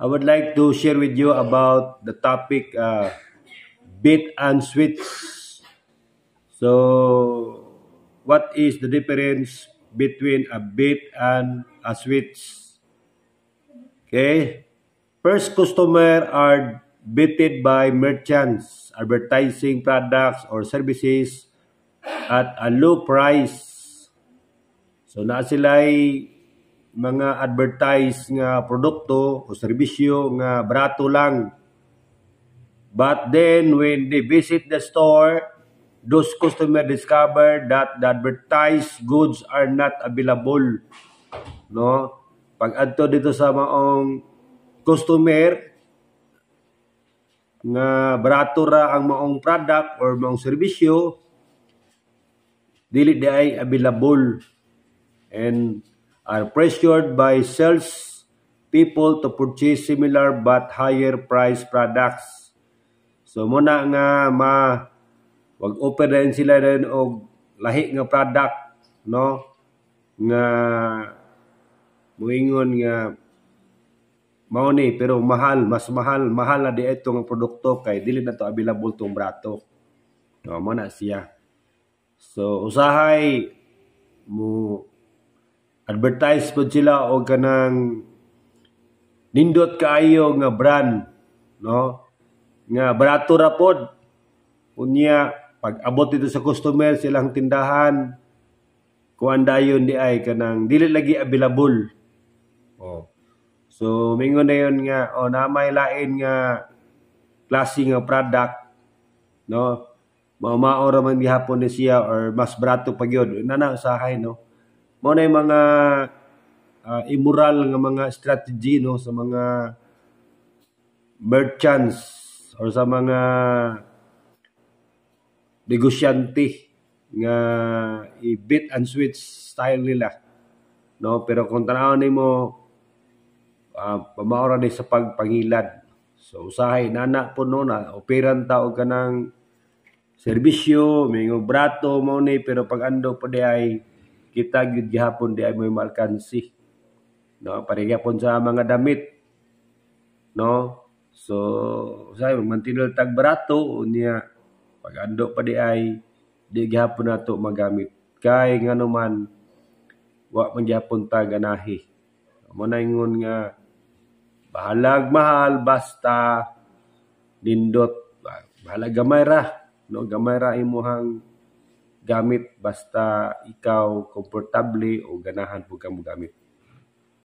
I would like to share with you about the topic bait and switch. So, what is the difference between a bait and a switch? Okay. First, customer are baited by merchants advertising products or services at a low price. So, na sila'y mga advertise nga produkto o serbisyo nga barato lang. But then when they visit the store, those customers discover that the advertised goods are not available. No? Pag adto dito sa maong customer nga barato ra ang maong product or maong serbisyo, dili di ay available and are pressured by sales people to purchase similar but higher price products. So muna nga wag open sila rin og lahi nga product, no, nga moingon nga mao ni pero mas mahal na di itong produkto kay dili na to available tong brato. No, mo na siya. So usahay mo advertise po sila o kanang nindot kaayo nga brand, no, nga barato ra pod. Unya pag abot dito sa customer silang tindahan kuan dayon di ay kanang dili lagi available. Oh. So mingon na yon nga na may lain nga klase nga product, no, mao ra man gihapon ni siya or mas barato pa gyud nana usahay, no. Mao na yung mga immoral nga mga strategy, no, sa mga merchants or sa mga negosyante nga i-bait and switch style nila, no. Pero kung tanaw nimo pamaora ni sa pagpangilad. So usahay nana po no na operan ta og kanang serbisyo mingo brato mo ni pero pag ando pa di ay kita gyud gihapon di ay may malkansi, no, parehapon sa mga damit, no. So usahay mantinol tag barato unya pag ando pa di ay di gihapon nato magamit kay ngano man wa man gihapon ta ganahi. Mo na ingon nga bahalag mahal basta nindot bahalag gamay ra, no, gamay ra imuhang gamit basta ikaw komportable o ganahan po kang gamit.